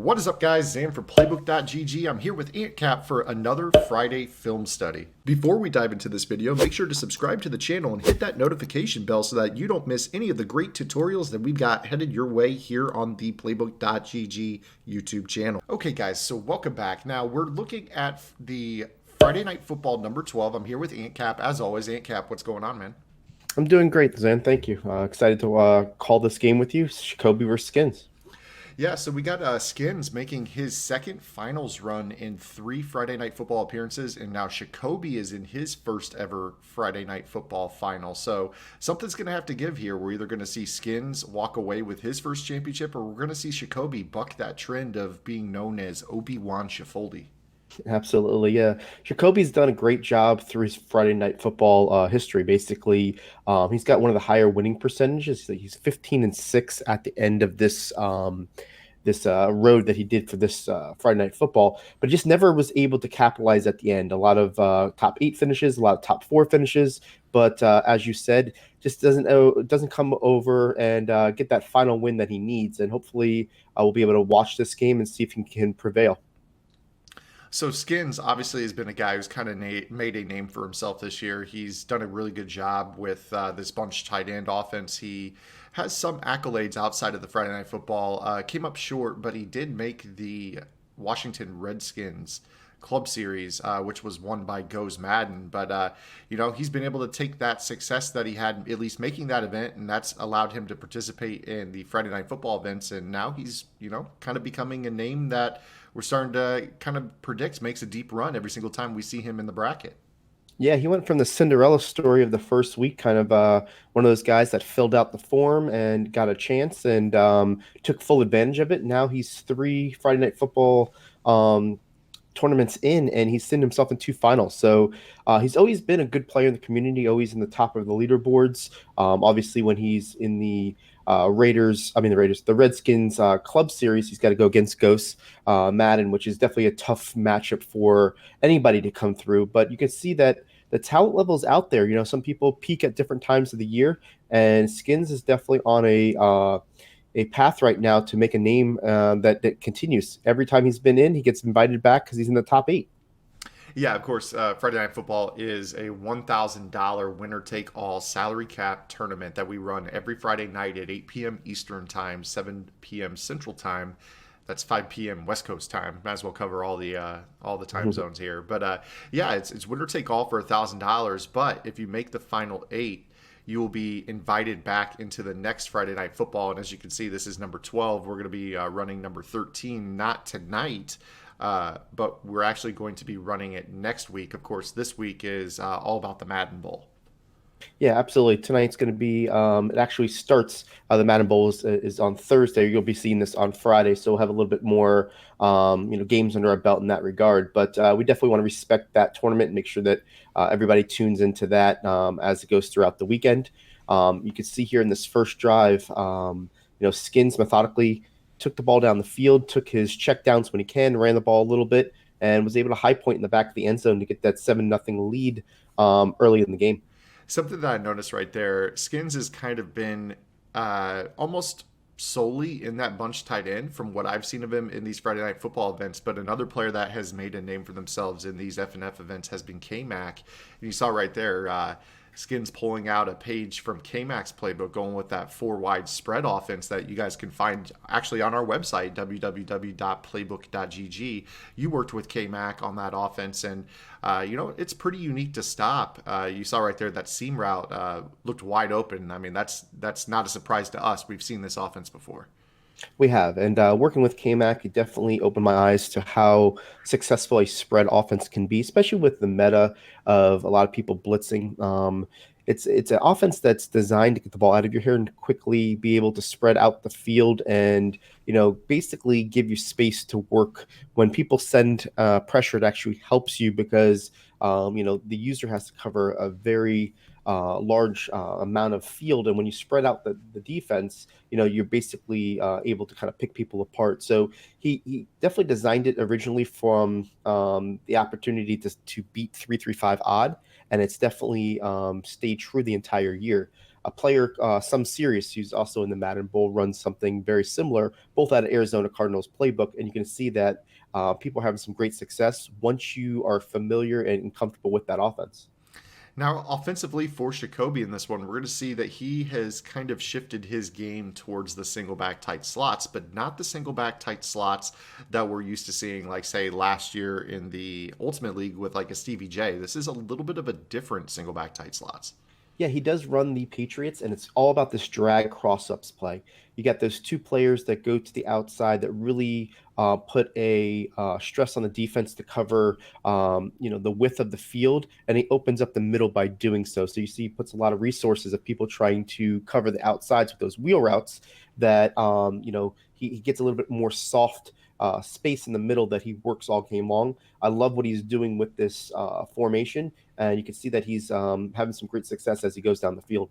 What is up, guys? Zan for Playbook.gg. I'm here with AntCap for another Friday film study. Before we dive into this video, make sure to subscribe to the channel and hit that notification bell so that you don't miss any of the great tutorials that we've got headed your way here on the Playbook.gg YouTube channel. Okay, guys, so welcome back. Now, we're looking at the Friday Night Football number 12. I'm here with AntCap. As always, AntCap, what's going on, man? I'm doing great, Zan. Thank you. Excited to call this game with you, Shikobe versus Skins. Yeah, so we got Skins making his second finals run in 3 Friday Night Football appearances, and now Shikobe is in his first ever Friday Night Football final. So something's going to have to give here. We're either going to see Skins walk away with his first championship, or we're going to see Shikobe buck that trend of being known as Obi-Wan ShiFoldy. Absolutely, yeah. Jacoby's done a great job through his Friday Night Football history. Basically, he's got one of the higher winning percentages. He's 15-6 at the end of this road that he did for this Friday Night Football, but just never was able to capitalize at the end. A lot of top 8 finishes, a lot of top 4 finishes, but as you said, just doesn't come over and get that final win that he needs. And hopefully, we'll be able to watch this game and see if he can prevail. So Skins obviously has been a guy who's kind of made a name for himself this year. He's done a really good job with this bunch tight end offense. He has some accolades outside of the Friday Night Football. Came up short, but he did make the Washington Redskins Club Series, which was won by Goes Madden. But, he's been able to take that success that he had, at least making that event, and that's allowed him to participate in the Friday Night Football events. And now he's, kind of becoming a name that we're starting to kind of predict makes a deep run every single time we see him in the bracket. Yeah, he went from the Cinderella story of the first week, kind of one of those guys that filled out the form and got a chance and took full advantage of it. Now he's 3 Friday Night Football tournaments in, and he's seen himself in 2 finals. So he's always been a good player in the community, always in the top of the leaderboards. Obviously, when he's in the the Redskins Club Series, he's got to go against Ghost Madden, which is definitely a tough matchup for anybody to come through. But you can see that the talent level is out there. Some people peak at different times of the year, and Skins is definitely on a path right now to make a name that continues. Every time he's been in, he gets invited back because he's in the top 8. Yeah, of course, Friday Night Football is a $1,000 winner-take-all salary cap tournament that we run every Friday night at 8 p.m. Eastern Time, 7 p.m. Central Time. That's 5 p.m. West Coast time. Might as well cover all the time zones here. But it's winner take all for $1,000. But if you make the final 8, you will be invited back into the next Friday Night Football. And as you can see, this is number 12. We're going to be running number 13, not tonight, but we're actually going to be running it next week. Of course, this week is all about the Madden Bowl. Yeah, absolutely. Tonight's going to be. It actually starts. The Madden Bowl is on Thursday. You'll be seeing this on Friday, so we'll have a little bit more, games under our belt in that regard. But we definitely want to respect that tournament and make sure that everybody tunes into that as it goes throughout the weekend. You can see here in this first drive, Skins methodically took the ball down the field, took his check downs when he can, ran the ball a little bit, and was able to high point in the back of the end zone to get that 7-0 lead early in the game. Something that I noticed right there, Skins has kind of been almost solely in that bunch tight end from what I've seen of him in these Friday Night Football events. But another player that has made a name for themselves in these FNF events has been K-Mac. And you saw right there, Skins pulling out a page from K-Mac's playbook, going with that 4-wide spread offense that you guys can find actually on our website, www.playbook.gg. You worked with K-Mac on that offense, and it's pretty unique to stop. You saw right there that seam route looked wide open. I mean, that's not a surprise to us. We've seen this offense before. We have, and working with K-Mac, it definitely opened my eyes to how successful a spread offense can be, especially with the meta of a lot of people blitzing. It's an offense that's designed to get the ball out of your hair and quickly be able to spread out the field and basically give you space to work. When people send pressure, it actually helps you because the user has to cover a very large amount of field, and when you spread out the defense, you're basically able to kind of pick people apart. So he definitely designed it originally from the opportunity to beat 3-3-5 odd, and it's definitely stayed true the entire year. a player, some serious, who's also in the Madden Bowl, runs something very similar, both out of Arizona Cardinals playbook, and you can see that people are having some great success once you are familiar and comfortable with that offense. Now, offensively for Shikobe in this one, we're going to see that he has kind of shifted his game towards the single back tight slots, but not the single back tight slots that we're used to seeing, like, say, last year in the Ultimate League with like a Stevie J. This is a little bit of a different single back tight slots. Yeah, he does run the Patriots, and it's all about this drag cross-ups play. You got those two players that go to the outside that really put a stress on the defense to cover, the width of the field, and he opens up the middle by doing so. So you see, he puts a lot of resources of people trying to cover the outsides with those wheel routes. That he gets a little bit more soft space in the middle that he works all game long. I love what he's doing with this formation, and you can see that he's having some great success as he goes down the field.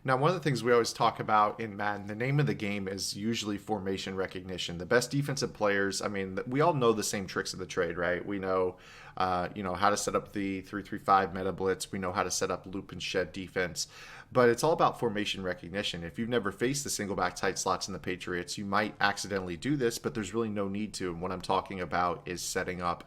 Now, one of the things we always talk about in Madden, the name of the game is usually formation recognition. The best defensive players, I mean, we all know the same tricks of the trade, right? We know, how to set up the 3-3-5 meta blitz. We know how to set up loop and shed defense. But it's all about formation recognition. If you've never faced the single back tight slots in the Patriots, you might accidentally do this, but there's really no need to. And what I'm talking about is setting up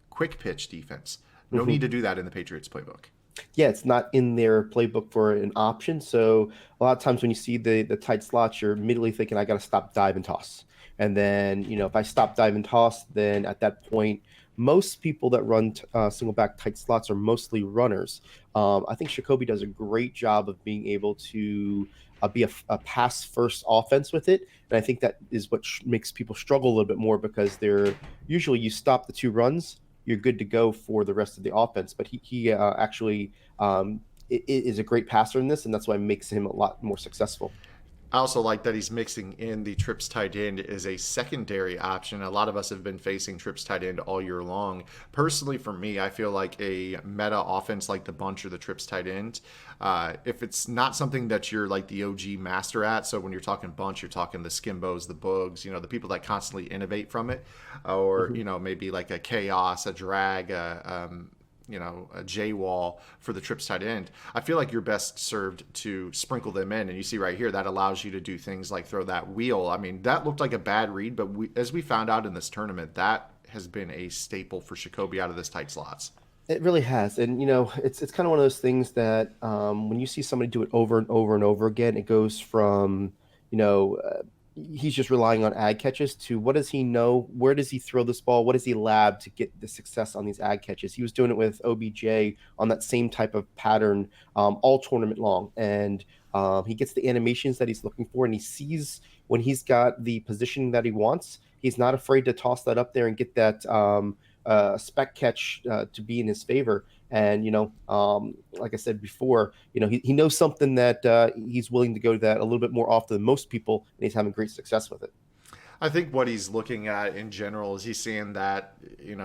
quick pitch defense. No need Mhm. to do that in the Patriots playbook. Yeah, it's not in their playbook for an option. So a lot of times when you see the tight slots, you're immediately thinking, I got to stop, dive, and toss. And then, if I stop, dive, and toss, then at that point, most people that run single back tight slots are mostly runners. I think Shikobi does a great job of being able to be a pass first offense with it. And I think that is what makes people struggle a little bit more because they're usually you stop the two runs, you're good to go for the rest of the offense. But he actually is a great passer in this, and that's why it makes him a lot more successful. I also like that he's mixing in the trips tight end as a secondary option. A lot of us have been facing trips tight end all year long. Personally, for me, I feel like a meta offense like the bunch or the trips tight end, if it's not something that you're like the OG master at, so when you're talking bunch, you're talking the Skimbos, the Boogs, the people that constantly innovate from it, or, Mhm. maybe like a Chaos, a Drag, a J wall for the trips tight end, I feel like you're best served to sprinkle them in. And you see right here, that allows you to do things like throw that wheel. I mean, that looked like a bad read, but as we found out in this tournament, that has been a staple for Shikobi out of this tight slots. It really has, and it's kind of one of those things that when you see somebody do it over and over and over again, it goes from you know uh, he's just relying on ag catches to what does he know? Where does he throw this ball? What does he lab to get the success on these ag catches? He was doing it with OBJ on that same type of pattern all tournament long, and he gets the animations that he's looking for, and he sees when he's got the positioning that he wants. He's not afraid to toss that up there and get that. Spec catch to be in his favor. And like I said before, he knows something that he's willing to go to that a little bit more often than most people, and he's having great success with it. I think what he's looking at in general is he's seeing that,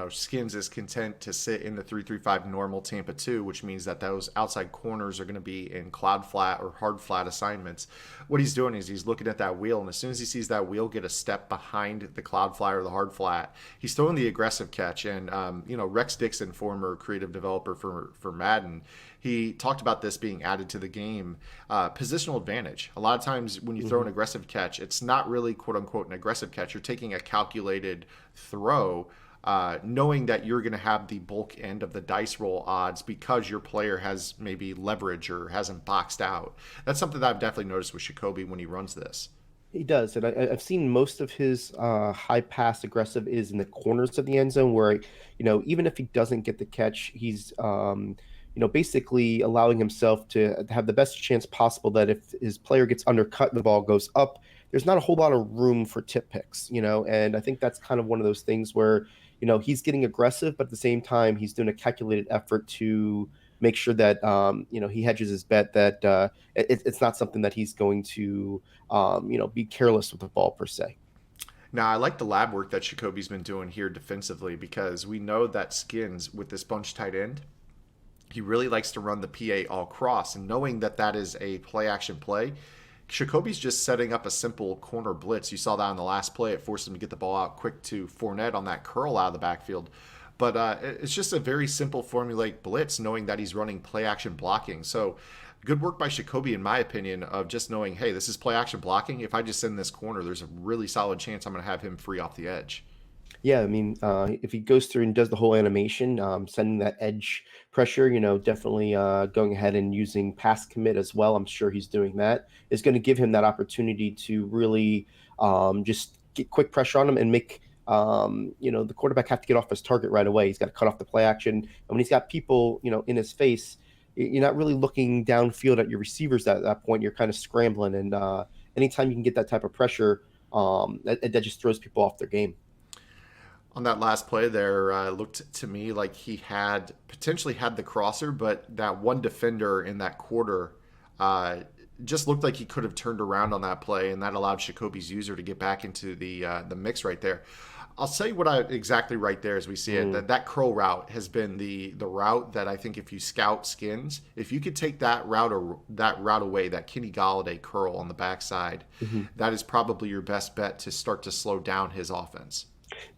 Skins is content to sit in the 3-3-5 normal Tampa 2, which means that those outside corners are going to be in cloud flat or hard flat assignments. What he's doing is he's looking at that wheel, and as soon as he sees that wheel get a step behind the cloud flat or the hard flat, he's throwing the aggressive catch. And, Rex Dixon, former creative developer for Madden, he talked about this being added to the game. Positional advantage. A lot of times when you throw an Mhm. aggressive catch, it's not really quote unquote an aggressive catch. You're taking a calculated throw, knowing that you're going to have the bulk end of the dice roll odds because your player has maybe leverage or hasn't boxed out. That's something that I've definitely noticed with Shikobi when he runs this. He does, and I've seen most of his high pass aggressive is in the corners of the end zone, where even if he doesn't get the catch, he's basically allowing himself to have the best chance possible that if his player gets undercut and the ball goes up, there's not a whole lot of room for tip picks, and I think that's kind of one of those things where he's getting aggressive, but at the same time he's doing a calculated effort to make sure that he hedges his bet that it's not something that he's going to be careless with the ball per se. Now, I like the lab work that Shikobi's been doing here defensively because we know that Skins with this bunch tight end, he really likes to run the PA all cross. And knowing that that is a play action play, Shikobi's just setting up a simple corner blitz. You saw that on the last play. It forced him to get the ball out quick to Fournette on that curl out of the backfield. But it's just a very simple formulaic blitz, knowing that he's running play action blocking. So Good work by Shikobe, in my opinion, of just knowing, hey, this is play action blocking. If I just send this corner, there's a really solid chance I'm going to have him free off the edge. Yeah, I mean, if he goes through and does the whole animation, sending that edge pressure, definitely going ahead and using pass commit as well. I'm sure he's doing that. Is going to give him that opportunity to really just get quick pressure on him and make the quarterback have to get off his target right away. He's got to cut off the play action, and when he's got people in his face, you're not really looking downfield at your receivers at that point. You're kind of scrambling, and anytime you can get that type of pressure, that just throws people off their game. On that last play there, looked to me like he had potentially had the crosser, but that one defender in that quarter just looked like he could have turned around on that play, and that allowed Shikobe's user to get back into the mix right there. I'll tell you what exactly right there as we see it. That curl route has been the route that I think if you scout Skins, if you could take that route away, that Kenny Galladay curl on the backside, that is probably your best bet to start to slow down his offense.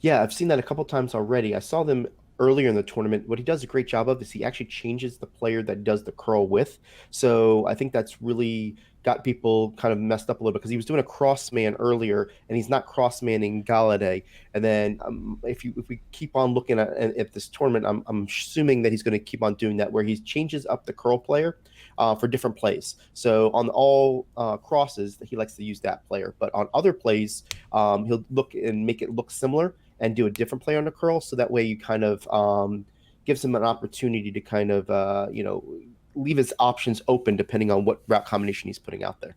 Yeah, I've seen that a couple times already. I saw them earlier in the tournament. What he does a great job of is he actually changes the player that does the curl with. So I think that's really got people kind of messed up a little bit because he was doing a cross man earlier and he's not cross manning Galladay. And then if we keep on looking at this tournament, I'm assuming that he's going to keep on doing that where he changes up the curl player for different plays. So on all crosses, he likes to use that player, but on other plays, he'll look and make it look similar and do a different play on the curl. So that way you kind of gives him an opportunity to kind of, leave his options open depending on what route combination he's putting out there.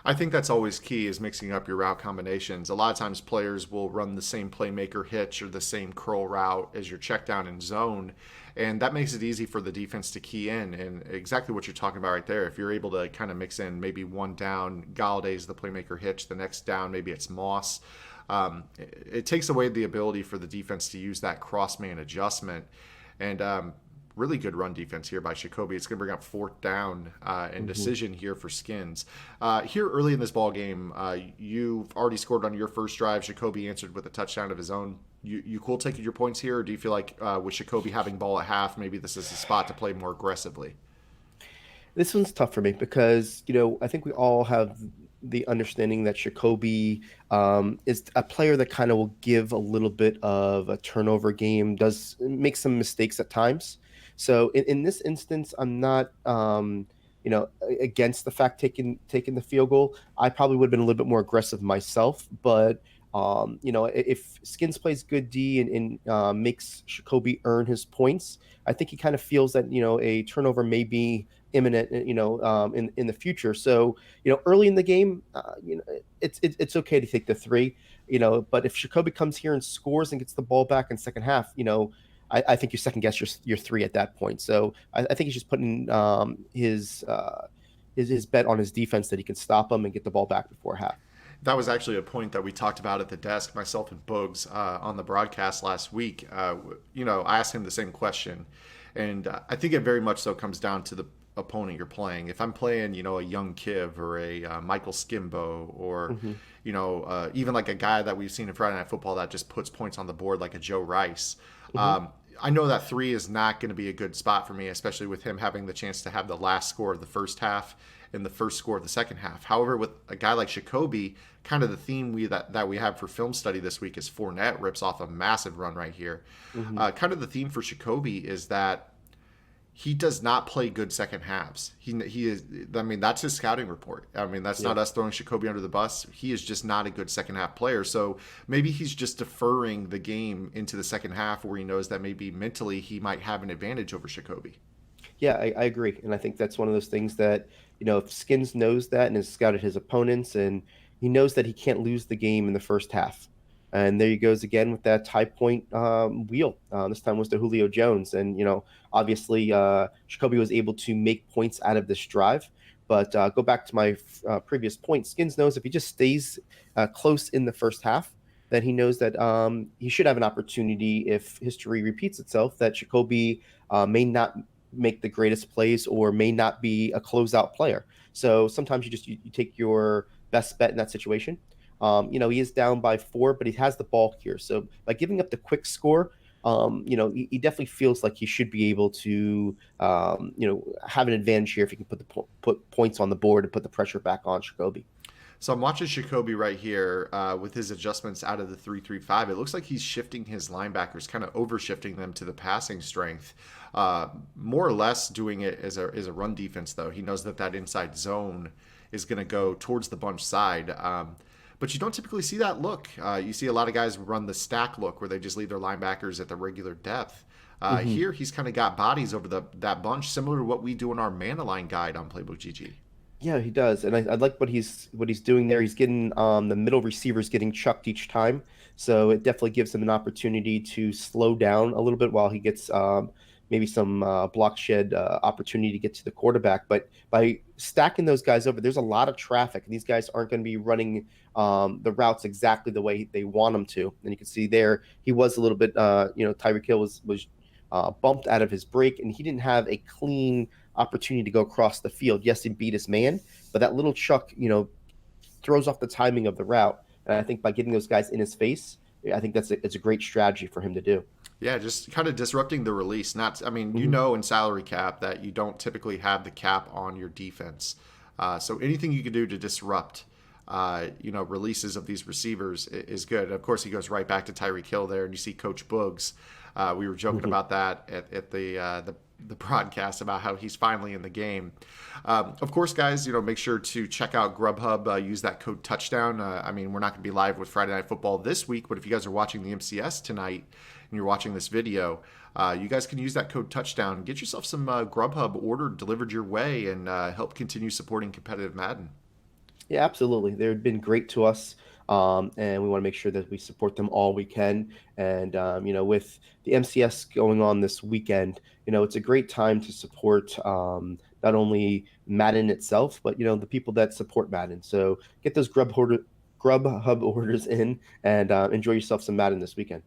I think that's always key is mixing up your route combinations. A lot of times players will run the same playmaker hitch or the same curl route as your check down and zone. And that makes it easy for the defense to key in. And exactly what you're talking about right there. If you're able to kind of mix in maybe one down, Galladay's the playmaker hitch, the next down, maybe it's Moss. It takes away the ability for the defense to use that cross man adjustment. And really good run defense here by Shikobe. It's going to bring up fourth down and decision here for Skins. Here early in this ball game, you've already scored on your first drive. Shikobe answered with a touchdown of his own. You cool taking your points here, or do you feel like with Shikobe having ball at half, maybe this is a spot to play more aggressively? This one's tough for me because, I think we all have the understanding that Shikobe is a player that kind of will give a little bit of a turnover game, does make some mistakes at times. So in this instance, I'm not, against the fact taking the field goal. I probably would have been a little bit more aggressive myself, but if Skins plays good D and makes Shikobe earn his points, I think he kind of feels that a turnover may be imminent, in the future. So early in the game, it's okay to take the three, but if Shikobe comes here and scores and gets the ball back in second half, I think you second guess your three at that point. So I think he's just putting his bet on his defense that he can stop him and get the ball back before half. That was actually a point that we talked about at the desk, myself and Bugs, on the broadcast last week. I asked him the same question, and I think it very much so comes down to the opponent you're playing. If I'm playing, a young Kiv or a Michael Skimbo or, even like a guy that we've seen in Friday Night Football that just puts points on the board like a Joe Rice, I know that three is not going to be a good spot for me, especially with him having the chance to have the last score of the first half and the first score of the second half. However, with a guy like Shikobe, kind of the theme that we have for film study this week is Fournette rips off a massive run right here. Kind of the theme for Shikobe is that he does not play good second halves. He is. I mean, that's his scouting report. I mean, that's not us throwing Shikobe under the bus. He is just not a good second half player. So maybe he's just deferring the game into the second half, where he knows that maybe mentally he might have an advantage over Shikobe. Yeah, I agree, and I think that's one of those things that if Skins knows that and has scouted his opponents, and he knows that he can't lose the game in the first half. And there he goes again with that high point wheel. This time was to Julio Jones. And, obviously Shikobe was able to make points out of this drive. But go back to my previous point. Skins knows if he just stays close in the first half, then he knows that he should have an opportunity, if history repeats itself, that Shikobe may not make the greatest plays or may not be a closeout player. So sometimes you take your best bet in that situation. He is down by 4, but he has the ball here. So by giving up the quick score, he definitely feels like he should be able to, have an advantage here if he can put points on the board and put the pressure back on Shikobe. So I'm watching Shikobe right here with his adjustments out of the 3-3-5. It looks like he's shifting his linebackers, kind of overshifting them to the passing strength. More or less doing it as a run defense, though. He knows that inside zone is going to go towards the bunch side. But you don't typically see that look. You see a lot of guys run the stack look where they just leave their linebackers at the regular depth. Here, he's kind of got bodies over that bunch, similar to what we do in our Maniline guide on Playbook GG. Yeah, he does, and I like what he's doing there. He's getting the middle receivers getting chucked each time, so it definitely gives him an opportunity to slow down a little bit while he gets maybe some block shed opportunity to get to the quarterback. But by stacking those guys over, there's a lot of traffic, and these guys aren't going to be running the routes exactly the way they want them to. And you can see there he was a little bit, Tyreek Hill was bumped out of his break, and he didn't have a clean opportunity to go across the field. Yes, he beat his man, but that little chuck, throws off the timing of the route. And I think by getting those guys in his face, I think it's a great strategy for him to do. Yeah, just kind of disrupting the release. I mean, Mm-hmm. in salary cap that you don't typically have the cap on your defense. So anything you can do to disrupt, releases of these receivers is good. Of course, he goes right back to Tyreek Hill there, and you see Coach Boogs. We were joking about that at the broadcast about how he's finally in the game. Of course, guys, make sure to check out Grubhub. Use that code touchdown. I mean, we're not going to be live with Friday Night Football this week, but if you guys are watching the MCS tonight and you're watching this video, you guys can use that code touchdown. Get yourself some Grubhub ordered, delivered your way, and help continue supporting competitive Madden. Yeah, absolutely. They've been great to us, and we want to make sure that we support them all we can. And with the MCS going on this weekend, it's a great time to support not only Madden itself, but the people that support Madden. So get those Grubhub orders in and enjoy yourself some Madden this weekend.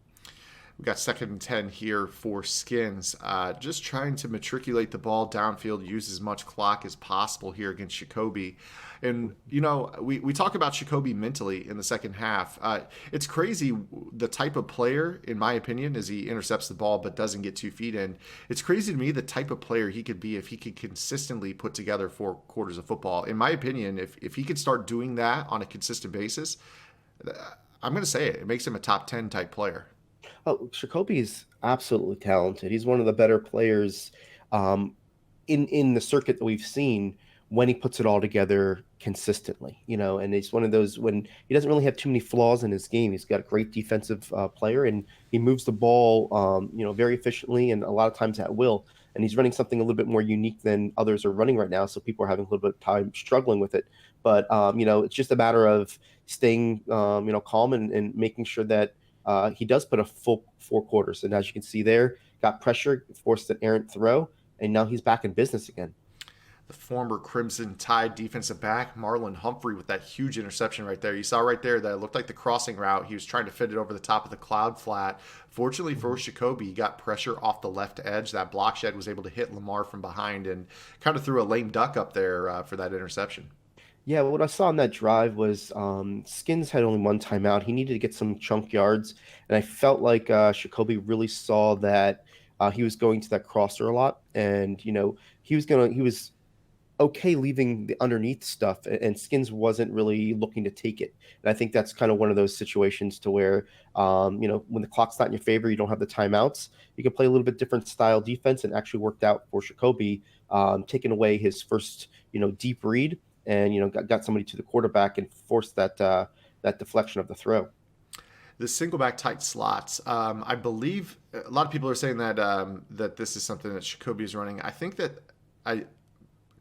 We got 2nd and 10 here for Skins. Just trying to matriculate the ball downfield, use as much clock as possible here against Shikobe. And, we talk about Shikobe mentally in the second half. It's crazy the type of player, in my opinion, as he intercepts the ball but doesn't get 2 feet in. It's crazy to me the type of player he could be if he could consistently put together 4 quarters of football. In my opinion, if he could start doing that on a consistent basis, I'm going to say it makes him a top 10 type player. Oh, Shikobe is absolutely talented. He's one of the better players um, in the circuit that we've seen when he puts it all together consistently. And he's one of those when he doesn't really have too many flaws in his game. He's got a great defensive player, and he moves the ball, very efficiently and a lot of times at will. And he's running something a little bit more unique than others are running right now, so people are having a little bit of time struggling with it. But it's just a matter of staying, calm and making sure that he does put a full 4 quarters. And as you can see there, got pressure, forced an errant throw, and now he's back in business again. The former Crimson Tide defensive back, Marlon Humphrey, with that huge interception right there. You saw right there that it looked like the crossing route. He was trying to fit it over the top of the cloud flat. Fortunately for Shikobe, he got pressure off the left edge. That block shed was able to hit Lamar from behind and kind of threw a lame duck up there for that interception. Yeah, what I saw on that drive was Skins had only one timeout. He needed to get some chunk yards, and I felt like Shikobe really saw that he was going to that crosser a lot, and he was okay leaving the underneath stuff, and Skins wasn't really looking to take it. And I think that's kind of one of those situations to where, when the clock's not in your favor, you don't have the timeouts. You can play a little bit different style defense, and actually worked out for Shikobe, taking away his first, deep read, and got somebody to the quarterback and forced that deflection of the throw. The single back tight slots. I believe a lot of people are saying that this is something that Shikobe is running. I think that I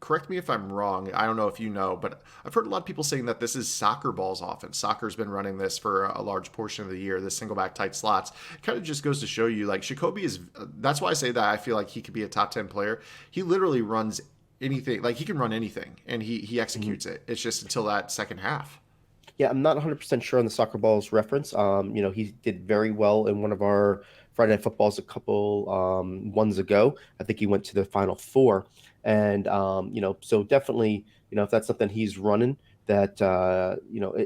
correct me if I'm wrong. I don't know if you know, but I've heard a lot of people saying that this is soccer ball's offense. Soccer's been running this for a large portion of the year, the single back tight slots. It kind of just goes to show you, like, Shikobe is, that's why I say that I feel like he could be a top 10 player. He literally runs anything, like he can run anything, and he executes it. It's just until that second half. Yeah, I'm not 100% sure on the soccer balls reference. He did very well in one of our Friday Night Footballs a couple ones ago. I think he went to the Final Four. And, so definitely, if that's something he's running, that,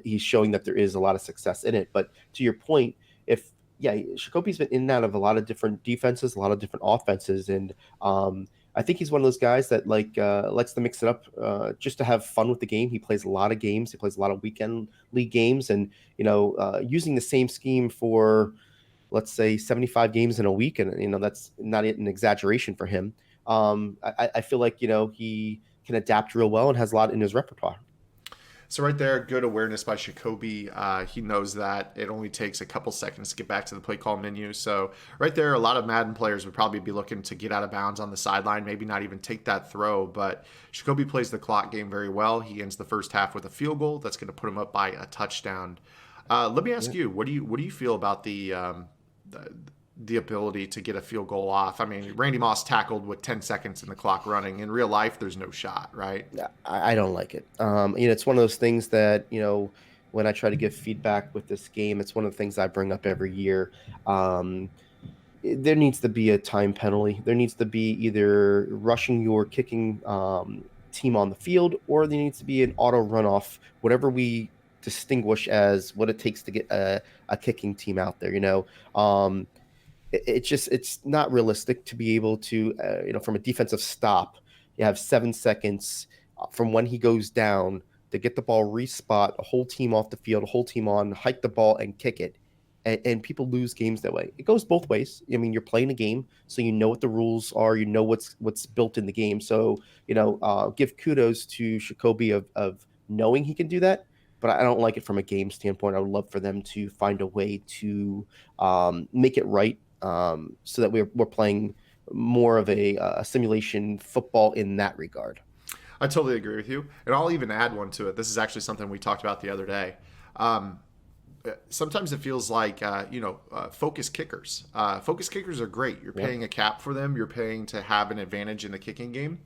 he's showing that there is a lot of success in it. But to your point, if, yeah, Shikobe's been in and out of a lot of different defenses, a lot of different offenses, and I think he's one of those guys that likes to mix it up just to have fun with the game. He plays a lot of games. He plays a lot of weekend league games, and using the same scheme for, let's say, 75 games in a week, and that's not an exaggeration for him. I feel like he can adapt real well and has a lot in his repertoire. So right there, good awareness by Shikobe. He knows that it only takes a couple seconds to get back to the play call menu. So right there, a lot of Madden players would probably be looking to get out of bounds on the sideline, maybe not even take that throw. But Shikobe plays the clock game very well. He ends the first half with a field goal that's going to put him up by a touchdown. Let me ask you, what do you feel about the ability to get a field goal off? I mean, Randy Moss tackled with 10 seconds in the clock running. In real life, there's no shot, right? Yeah, I don't like it. It's one of those things that, when I try to give feedback with this game, it's one of the things I bring up every year. There needs to be a time penalty. There needs to be either rushing your kicking team on the field, or there needs to be an auto runoff, whatever we distinguish as what it takes to get a kicking team out there. It's not realistic to be able to, from a defensive stop, you have 7 seconds from when he goes down to get the ball, respot a whole team off the field, a whole team on, hike the ball and kick it. And people lose games that way. It goes both ways. I mean, you're playing a game, so you know what the rules are, you know what's built in the game. So, give kudos to Shikobe of knowing he can do that. But I don't like it from a game standpoint. I would love for them to find a way to make it right, so that we're playing more of a simulation football in that regard. I totally agree with you. And I'll even add one to it. This is actually something we talked about the other day. Sometimes it feels like, focus kickers. Focus kickers are great. You're paying a cap for them. You're paying to have an advantage in the kicking game.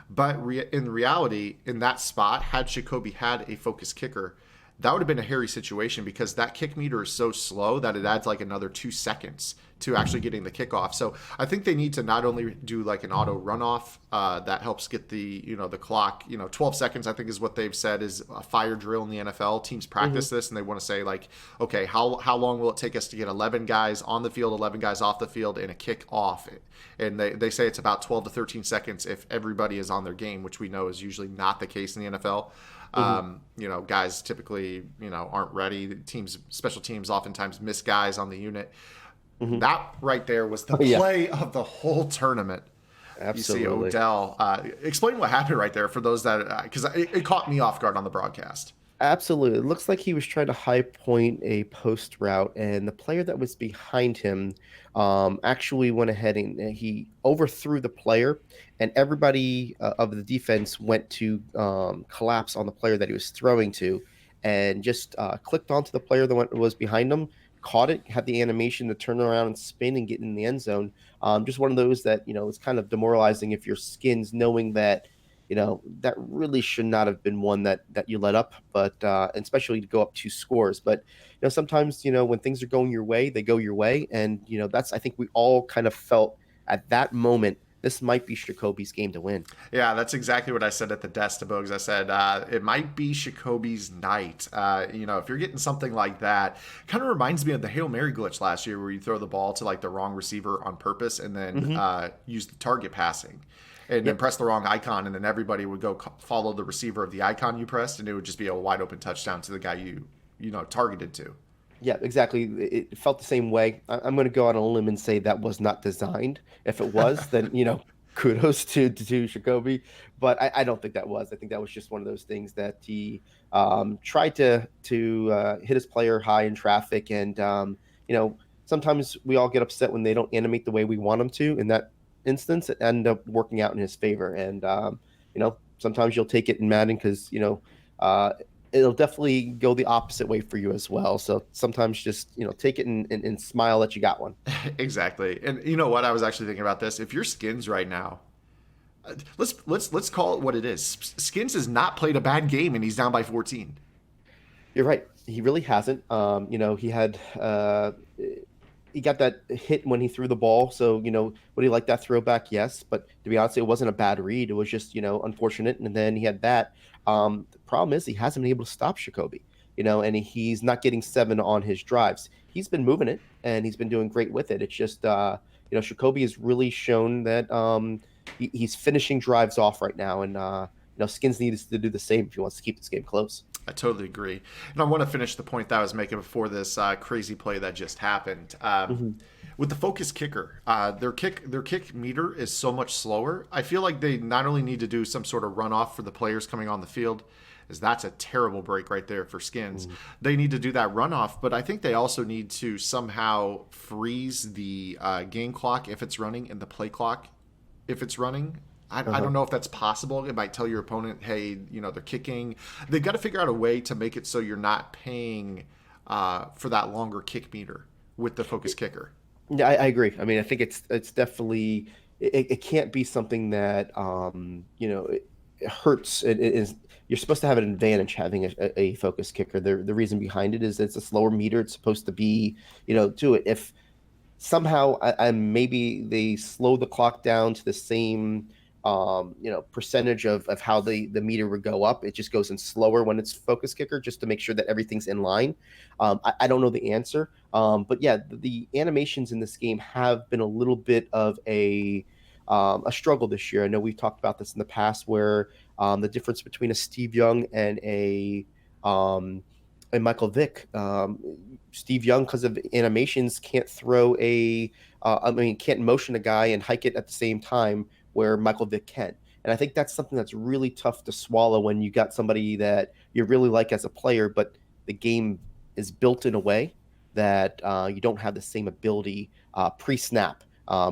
But in reality, in that spot, had Shikobe had a focus kicker, that would have been a hairy situation, because that kick meter is so slow that it adds like another 2 seconds to actually getting the kickoff. So I think they need to not only do like an auto runoff that helps get the clock, 12 seconds, I think is what they've said is a fire drill in the NFL. Teams practice this and they want to say like, okay, how long will it take us to get 11 guys on the field, 11 guys off the field, and a kick off? And they say it's about 12 to 13 seconds if everybody is on their game, which we know is usually not the case in the NFL. Guys typically, aren't ready. Special teams oftentimes miss guys on the unit. That right there was the play of the whole tournament. Absolutely. You see Odell. Explain what happened right there for those that, because it caught me off guard on the broadcast. Absolutely. It looks like he was trying to high point a post route, and the player that was behind him actually went ahead and he overthrew the player, and everybody of the defense went to collapse on the player that he was throwing to, and just clicked onto the player that was behind him, caught it, had the animation to turn around and spin and get in the end zone. Just one of those that, it's kind of demoralizing if you're Skins, knowing that that really should not have been one that you let up, but especially to go up 2 scores. But sometimes when things are going your way, they go your way, and that's, I think we all kind of felt at that moment this might be Shikobe's game to win. Yeah, that's exactly what I said at the desk to Bogues. I said it might be Shikobe's night. If you're getting something like that, kind of reminds me of the Hail Mary glitch last year, where you throw the ball to like the wrong receiver on purpose and then use the target passing. And then press the wrong icon, and then everybody would go follow the receiver of the icon you pressed, and it would just be a wide open touchdown to the guy you targeted to. Yeah, exactly. It felt the same way. I'm going to go on a limb and say that was not designed. If it was, then kudos to Shikobe. But I don't think that was. I think that was just one of those things that he tried to hit his player high in traffic, and sometimes we all get upset when they don't animate the way we want them to. In that instance, it ended up working out in his favor. And sometimes you'll take it in Madden because it'll definitely go the opposite way for you as well. So sometimes just take it and smile that you got one. Exactly. And you know what, I was actually thinking about this. If you're Skins right now, let's call it what it is. Skins has not played a bad game, and he's down by 14. You're right. He really hasn't. He had he got that hit when he threw the ball. So, would he like that throwback? Yes. But to be honest, it wasn't a bad read. It was just, unfortunate. And then he had that. The problem is he hasn't been able to stop Shikobe. and he's not getting 7 on his drives. He's been moving it, and he's been doing great with it. It's just, Shikobe has really shown that he's finishing drives off right now, and Skins needs to do the same if he wants to keep this game close. I totally agree. And I want to finish the point that I was making before this crazy play that just happened. Mm-hmm. With the focus kicker, their kick meter is so much slower. I feel like they not only need to do some sort of runoff for the players coming on the field, as that's a terrible break right there for Skins. They need to do that runoff, but I think they also need to somehow freeze the game clock if it's running and the play clock if it's running. I don't know if that's possible. It might tell your opponent, hey, they're kicking. They've got to figure out a way to make it so you're not paying for that longer kick meter with the focus kicker. Yeah, I agree. I mean, I think it's definitely it can't be something that it hurts. It is you're supposed to have an advantage having a focus kicker. The reason behind it is it's a slower meter. It's supposed to be to it. If somehow I maybe they slow the clock down to the same percentage of how the meter would go up. It just goes in slower when it's focus kicker, just to make sure that everything's in line. I don't know the answer, but yeah, the animations in this game have been a little bit of a struggle this year. I know we've talked about this in the past, where the difference between a Steve Young and a Michael Vick. Steve Young, because of animations, can't can't motion a guy and hike it at the same time, where Michael Vick can. And I think that's something that's really tough to swallow when you got somebody that you really like as a player, but the game is built in a way that you don't have the same ability pre-snap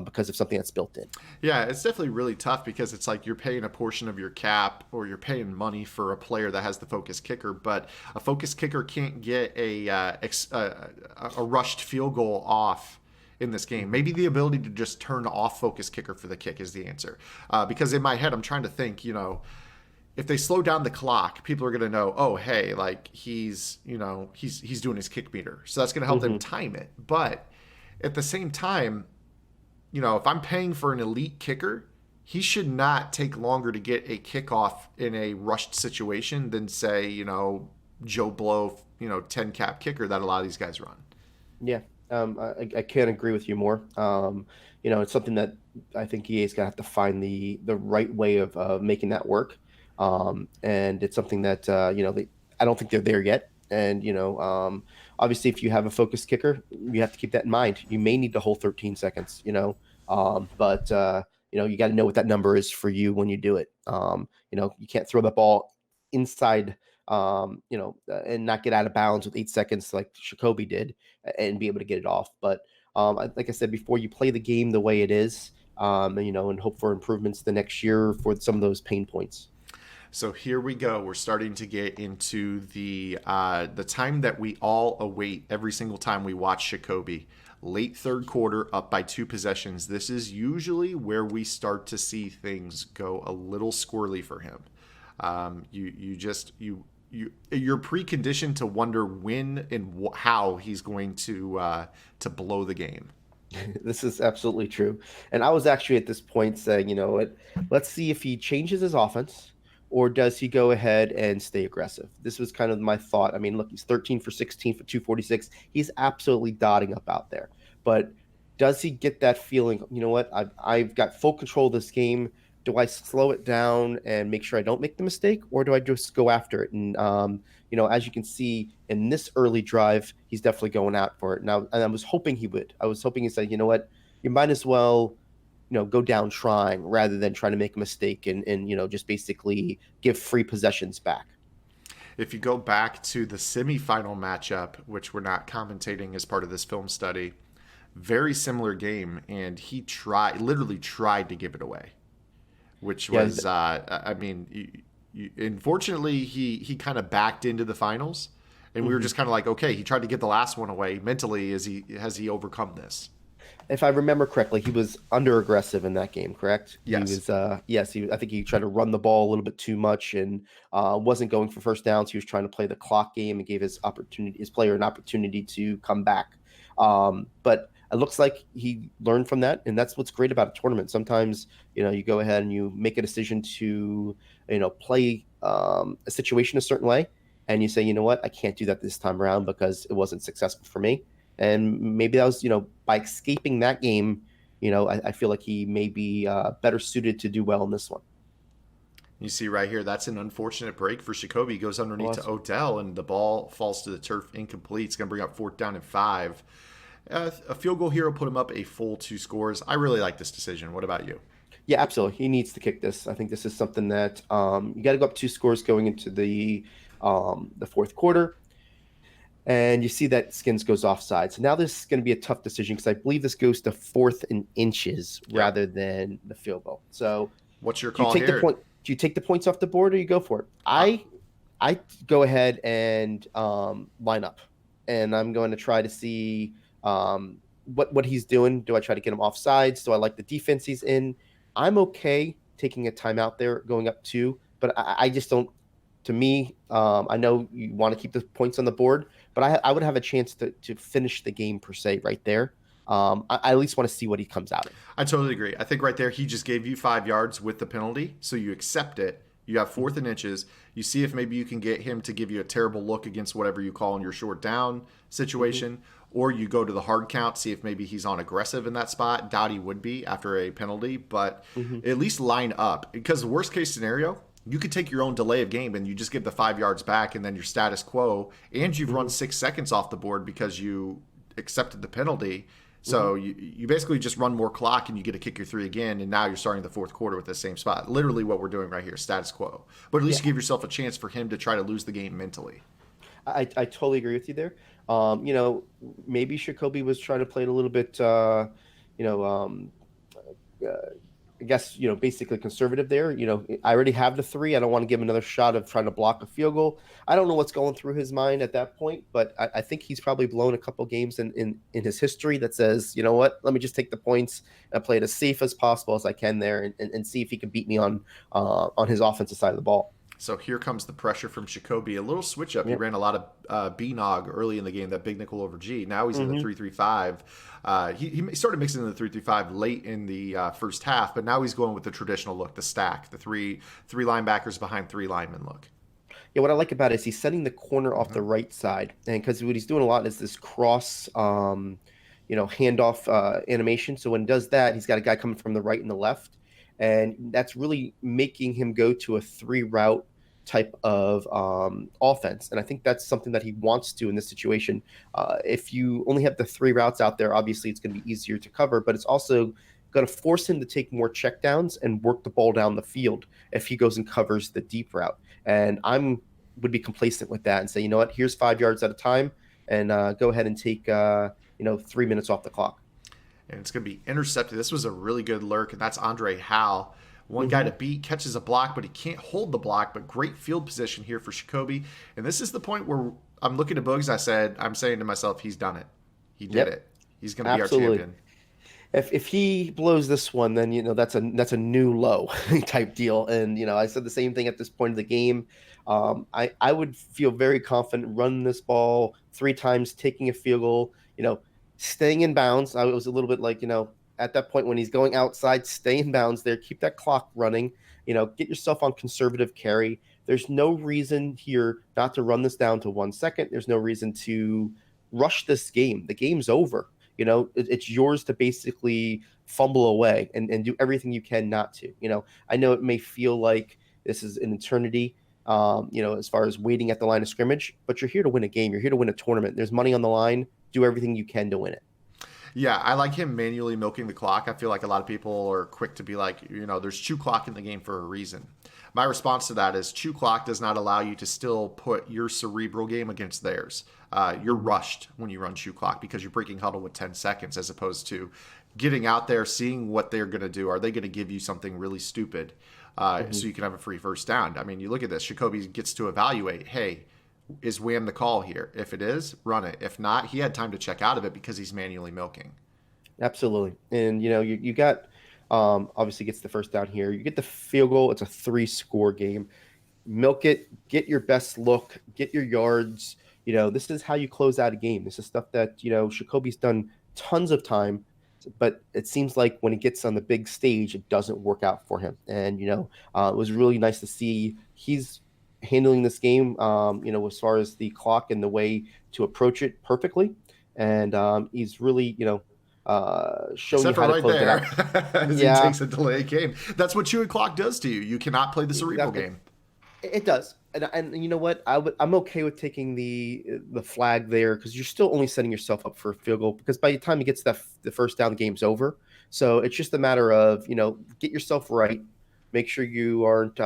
because of something that's built in. Yeah, it's definitely really tough because it's like you're paying a portion of your cap or you're paying money for a player that has the focus kicker, but a focus kicker can't get a rushed field goal off in this game. Maybe the ability to just turn off focus kicker for the kick is the answer. Because in my head, I'm trying to think, if they slow down the clock, people are going to know, oh, hey, like he's doing his kick meter. So that's going to help them time it. But at the same time, if I'm paying for an elite kicker, he should not take longer to get a kickoff in a rushed situation than, say, Joe Blow, 10 cap kicker that a lot of these guys run. Yeah. I can't agree with you more. It's something that I think EA's gonna have to find the right way of making that work. And it's something that I don't think they're there yet. And obviously, if you have a focus kicker, you have to keep that in mind. You may need the whole 13 seconds. But you got to know what that number is for you when you do it. You can't throw the ball inside and not get out of bounds with 8 seconds like Shikobe did and be able to get it off. But like I said before, you play the game the way it is, and hope for improvements the next year for some of those pain points. So here we go. We're starting to get into the time that we all await every single time we watch Shikobe. Late third quarter, up by 2 possessions. This is usually where we start to see things go a little squirrely for him. You're preconditioned to wonder when and how he's going to blow the game. This is absolutely true. And I was actually at this point saying, let's see if he changes his offense, or does he go ahead and stay aggressive? This was kind of my thought. I mean, look, he's 13 for 16 for 246. He's absolutely dotting up out there. But does he get that feeling, I've got full control of this game. Do I slow it down and make sure I don't make the mistake, or do I just go after it? And, as you can see in this early drive, he's definitely going out for it. Now, and I was hoping he would. I was hoping he said, you might as well, go down trying rather than trying to make a mistake and just basically give free possessions back. If you go back to the semifinal matchup, which we're not commentating as part of this film study, very similar game, and he literally tried to give it away. Which was, unfortunately, he kind of backed into the finals, and we were just kind of like, okay, he tried to get the last one away mentally. Has he overcome this? If I remember correctly, he was under aggressive in that game, correct? Yes. He was. Yes. I think he tried to run the ball a little bit too much and wasn't going for first downs. He was trying to play the clock game and gave his player an opportunity to come back. But it looks like he learned from that, and that's what's great about a tournament. Sometimes, you go ahead and you make a decision to, play a situation a certain way, and you say, you know what, I can't do that this time around because it wasn't successful for me. And maybe that was, by escaping that game, I feel like he may be better suited to do well in this one. You see right here, that's an unfortunate break for Shikobe. He goes It underneath to was. Odell, and the ball falls to the turf incomplete. It's going to bring up 4th down and 5. A field goal here will put him up a full 2 scores. I really like this decision. What about you? Yeah, absolutely. He needs to kick this. I think this is something that you got to go up 2 scores going into the fourth quarter. And you see that Skins goes offside. So now this is going to be a tough decision because I believe this goes to 4th and inches Yep. rather than the field goal. So What's your do you call take the here? point? Do you take the points off the board or you go for it? Uh, I go ahead and line up, and I'm going to try to see what he's doing. Do I try to get him off sides? Do I like the defense he's in? I'm okay taking a timeout there, going up 2, but I just don't. To me, I know you want to keep the points on the board, but I would have a chance to finish the game per se right there. I at least want to see what he comes out in. I totally agree. I think right there he just gave you 5 yards with the penalty, so you accept it. You have 4th and inches. You see if maybe you can get him to give you a terrible look against whatever you call in your short down Mm-hmm. situation, or you go to the hard count, see if maybe he's on aggressive in that spot. Doubt he would be after a penalty, but Mm-hmm. at least line up because the worst case scenario, you could take your own delay of game and you just give the 5 yards back and then your status quo, and you've run Mm-hmm. 6 seconds off the board because you accepted the penalty. Mm-hmm. So you basically just run more clock and you get to kick your 3 again, and now you're starting the fourth quarter with the same spot. Literally what we're doing right here, status quo. But at least you Yeah, give yourself a chance for him to try to lose the game mentally. I totally agree with you there. Maybe Shikobi was trying to play it a little bit, you know, uh, I guess, basically conservative there. I already have the 3. I don't want to give him another shot of trying to block a field goal. I don't know what's going through his mind at that point, but I think he's probably blown a couple games in his history that says, you know what, let me just take the points and play it as safe as possible as I can there, and see if he can beat me on his offensive side of the ball. So here comes the pressure from Shikobi. A little switch up. He Yeah. ran a lot of B-Nog early in the game, that big nickel over G. Now he's in the Hmm. 3-3-5. He started mixing in the 3-3-5 late in the first half, but now he's going with the traditional look, the stack, the three linebackers behind 3 linemen look. Yeah, what I like about it is he's setting the corner off Mm-hmm. the right side, and because what he's doing a lot is this cross, handoff animation. So when he does that, he's got a guy coming from the right and the left, and that's really making him go to a 3 route type of offense. And I think that's something that he wants to in this situation. If you only have the 3 routes out there, obviously it's going to be easier to cover, but it's also going to force him to take more checkdowns and work the ball down the field if he goes and covers the deep route. And I'm would be complacent with that and say, you know what, here's 5 yards at a time, and go ahead and take 3 minutes off the clock. And it's going to be intercepted. This was a really good lurk, and that's Andre Howe. One guy to Hmm. beat, catches a block, but he can't hold the block. But great field position here for Shikobi. And this is the point where I'm looking at Bugs. I'm saying to myself, he's done it. He did Yep, it. He's going to be our absolutely. champion. If he blows this one, then that's a new low type deal. And I said the same thing at this point of the game. I would feel very confident running this ball 3 times, taking a field goal. Staying in bounds. I was a little bit like at that point when he's going outside, stay in bounds there, keep that clock running. Get yourself on conservative carry. There's no reason here not to run this down to 1 second. There's no reason to rush this game. The game's over. It's yours to basically fumble away and do everything you can not to. I know it may feel like this is an eternity, as far as waiting at the line of scrimmage, but you're here to win a game. You're here to win a tournament. There's money on the line. Do everything you can to win it. Yeah, I like him manually milking the clock. I feel like a lot of people are quick to be like, there's chew clock in the game for a reason. My response to that is chew clock does not allow you to still put your cerebral game against theirs. You're rushed when you run chew clock because you're breaking huddle with 10 seconds as opposed to getting out there, seeing what they're going to do. Are they going to give you something really stupid Mm-hmm. so you can have a free first down? I mean, you look at this. Shikobi gets to evaluate, hey, is Wham the call here? If it is, run it. If not, he had time to check out of it because he's manually milking. Absolutely. And you got obviously gets the first down here. You get the field goal. It's a 3 score game. Milk it, get your best look, get your yards. This is how you close out a game. This is stuff that, Shikobi's done tons of time, but it seems like when he gets on the big stage, it doesn't work out for him. And, it was really nice to see he's handling this game, as far as the clock and the way to approach it perfectly. And he's really, showing you Except for how to right close it there, out. as he Yeah, takes a delay game. That's what chewing clock does to you. You cannot play the cerebral exactly. game. It does, and you know what? I'm okay with taking the flag there because you're still only setting yourself up for a field goal. Because by the time he gets the first down, the game's over. So it's just a matter of get yourself right, make sure you aren't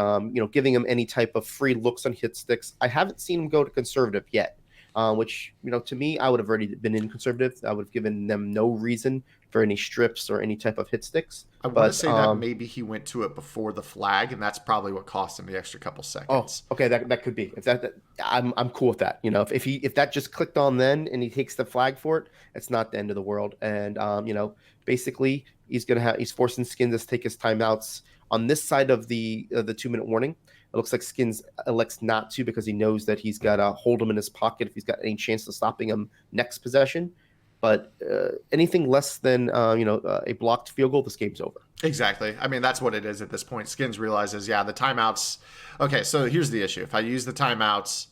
giving him any type of free looks on hit sticks. I haven't seen him go to conservative yet, which to me I would have already been in conservative. I would have given them no reason for any strips or any type of hit sticks. I want to But say that maybe he went to it before the flag, and that's probably what cost him the extra couple Oh, seconds. okay, that could be. If I'm cool with that. If that just clicked on then and he takes the flag for it, it's not the end of the world. And basically he's forcing Skins to take his timeouts on this side of the 2 minute warning. It looks like Skins elects not to because he knows that he's got to hold him in his pocket if he's got any chance of stopping him next possession. But anything less than a blocked field goal, this game's over. Exactly. I mean, that's what it is at this point. Skins realizes, yeah, the timeouts. Okay, so here's the issue. If I use the timeouts,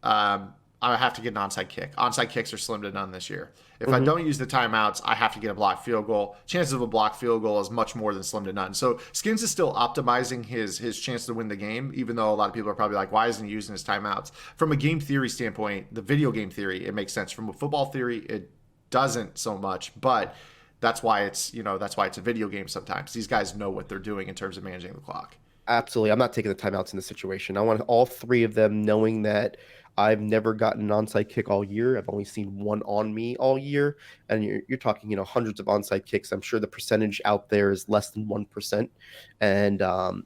I have to get an onside kick. Onside kicks are slim to none this year. If I don't use the timeouts, I have to get a blocked field goal. Chances of a blocked field goal is much more than slim to none. So Skins is still optimizing his chance to win the game, even though a lot of people are probably like, why isn't he using his timeouts? From a game theory standpoint, the video game theory, it makes sense. From a football theory, it doesn't so much. But that's why it's a video game sometimes. These guys know what they're doing in terms of managing the clock. Absolutely. I'm not taking the timeouts in this situation. I want all three of them knowing that I've never gotten an onside kick all year. I've only seen one on me all year. And you're talking, hundreds of onside kicks. I'm sure the percentage out there is less than 1%. And,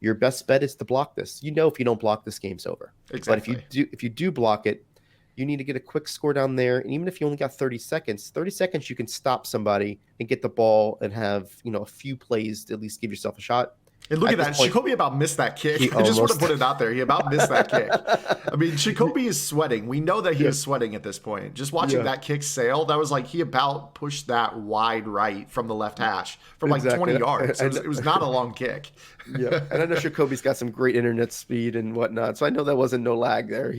your best bet is to block this. If you don't block this, game's over. Exactly. But if you do block it, you need to get a quick score down there. And even if you only got 30 seconds, you can stop somebody and get the ball and have, a few plays to at least give yourself a shot. And look at that. Shikobe about missed that kick. I just want to put it out there. He about missed that kick. I mean, Shikobe is sweating. We know that he is sweating at this point. Just watching that kick sail, that was like he about pushed that wide right from the left hash from like 20 yards. It was not a long kick. Yeah. And I know Shikobe's got some great internet speed and whatnot. So I know that wasn't no lag there.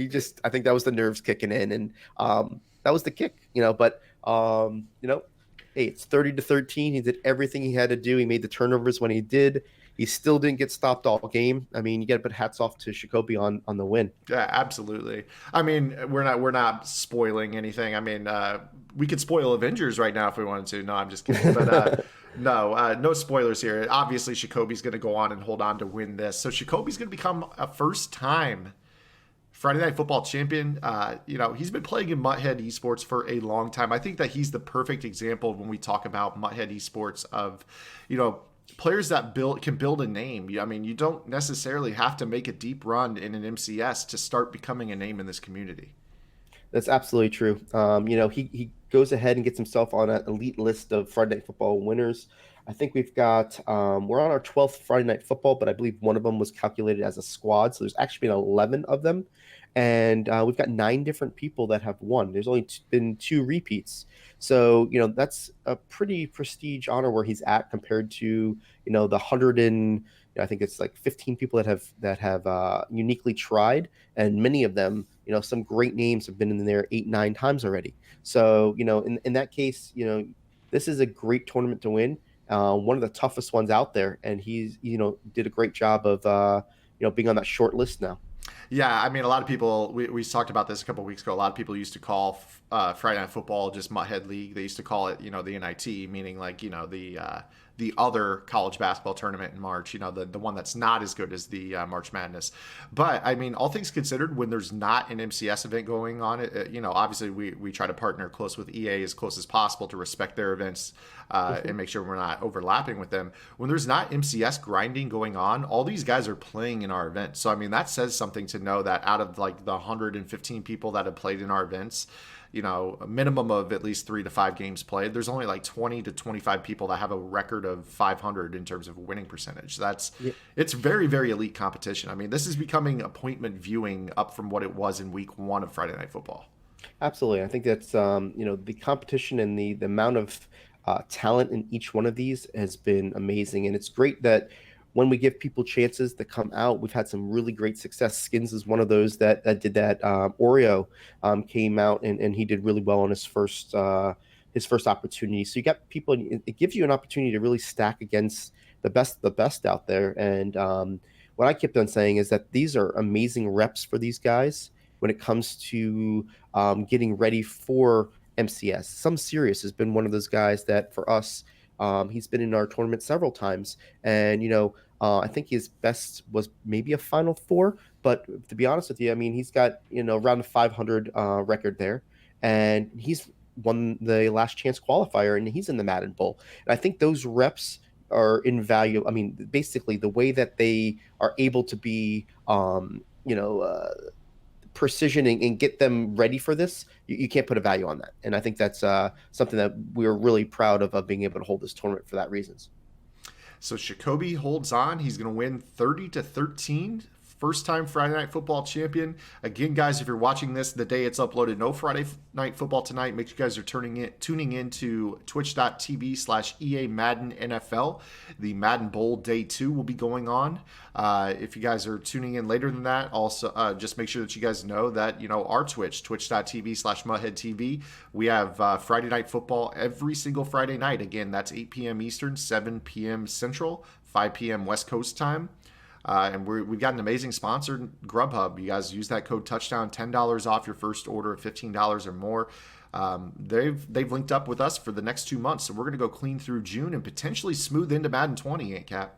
I think that was the nerves kicking in. And that was the kick, but, hey, it's 30-13. He did everything he had to do. He made the turnovers when he did. He still didn't get stopped all game. I mean, you got to put hats off to Shikobe on the win. Yeah, absolutely. I mean, we're not spoiling anything. I mean, we could spoil Avengers right now if we wanted to. No, I'm just kidding. But no spoilers here. Obviously, Shikobe's going to go on and hold on to win this. So Shikobe's going to become a first-time Friday Night Football champion. He's been playing in Mutthead Esports for a long time. I think that he's the perfect example when we talk about Mutthead Esports of, players that can build a name. I mean, you don't necessarily have to make a deep run in an MCS to start becoming a name in this community. That's absolutely true. He goes ahead and gets himself on an elite list of Friday Night Football winners. I think we're on our 12th Friday Night Football, but I believe one of them was calculated as a squad. So there's actually been 11 of them. And we've got 9 different people that have won. There's only been 2 repeats. So, that's a pretty prestige honor where he's at compared to, the 100 and I think it's like 15 people that have uniquely tried. And many of them, some great names have been in there 8, 9 times already. So, in that case, this is a great tournament to win. One of the toughest ones out there. And he's, did a great job of, being on that short list now. Yeah, I mean, a lot of people, we talked about this a couple of weeks ago. A lot of people used to call Friday Night Football just Mutthead League. They used to call it, the NIT, meaning like, the other college basketball tournament in March, the one that's not as good as the March Madness. But, I mean, all things considered, when there's not an MCS event going on, obviously we try to partner close with EA as close as possible to respect their events and make sure we're not overlapping with them. When there's not MCS grinding going on, all these guys are playing in our event. So, I mean, that says something to know that out of like the 115 people that have played in our events, a minimum of at least 3 to 5 games played, there's only like 20 to 25 people that have a record of 500 in terms of winning percentage. It's very, very elite competition. I mean, this is becoming appointment viewing up from what it was in week 1 of Friday Night Football. Absolutely. I think that's, the competition and the amount of talent in each one of these has been amazing. And it's great that when we give people chances to come out, we've had some really great success. Skins is one of those that did that. Oreo came out and he did really well on his first opportunity. So you got people. It gives you an opportunity to really stack against the best out there. And what I kept on saying is that these are amazing reps for these guys when it comes to getting ready for MCS. Some Serious has been one of those guys that for us, he's been in our tournament several times, and I think his best was maybe a Final Four. But to be honest with you, I mean, he's got around a 500 record there, and he's won the last chance qualifier, and he's in the Madden Bowl. And I think those reps are invaluable. I mean, basically the way that they are able to be, precision and get them ready for this, you can't put a value on that. And I think that's something that we're really proud of being able to hold this tournament for that reasons. So Shikobe holds on. He's going to win 30-13. First time Friday Night Football champion. Again, guys, if you're watching this the day it's uploaded, no Friday Night Football tonight. Make sure you guys are tuning in to twitch.tv/EA Madden NFL. The Madden Bowl Day 2 will be going on. If you guys are tuning in later than that, also just make sure that you guys know that, our twitch.tv/MutheadTV. We have Friday Night Football every single Friday night. Again, that's 8 p.m. Eastern, 7 p.m. Central, 5 p.m. West Coast time. And we've got an amazing sponsor, Grubhub. You guys use that code Touchdown, $10 off your first order of $15 or more. They've linked up with us for the next 2 months, so we're going to go clean through June and potentially smooth into Madden 20, ain't Cap?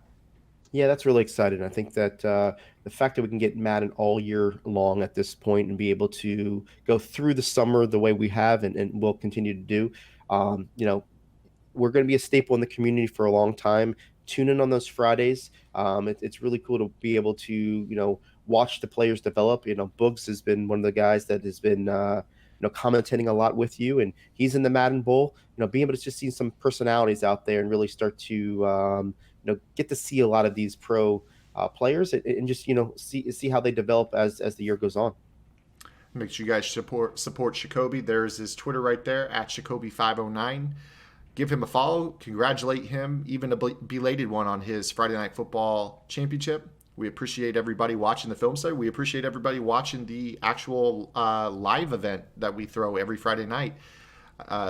Yeah, that's really exciting. I think that the fact that we can get Madden all year long at this point and be able to go through the summer the way we have and will continue to do, we're going to be a staple in the community for a long time. Tune in on those Fridays. It's really cool to be able to, watch the players develop. Boogs has been one of the guys that has been, commentating a lot with you, and he's in the Madden Bowl. Being able to just see some personalities out there and really start to, get to see a lot of these pro players and just, see how they develop as the year goes on. Make sure you guys support Shikobe. There's his Twitter right there, @Shikobe509. Give him a follow. Congratulate him, even a belated one on his Friday Night Football championship. We appreciate everybody watching the film study. We appreciate everybody watching the actual live event that we throw every Friday night.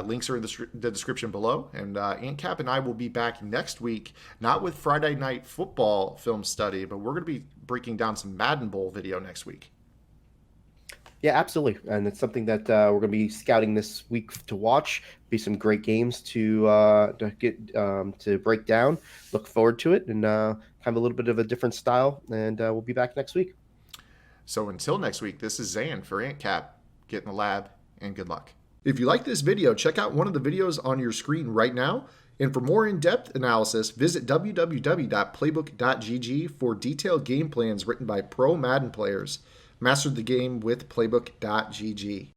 Links are in the description below. And Ant Cap and I will be back next week, not with Friday Night Football film study, but we're going to be breaking down some Madden Bowl video next week. Yeah, absolutely, and it's something that we're going to be scouting this week to watch. Be some great games to get to break down. Look forward to it, and kind of a little bit of a different style. And we'll be back next week. So until next week, this is Zan for Ant Cap. Get in the lab, and good luck. If you like this video, check out one of the videos on your screen right now. And for more in-depth analysis, visit www.playbook.gg for detailed game plans written by pro Madden players. Mastered the game with playbook.gg.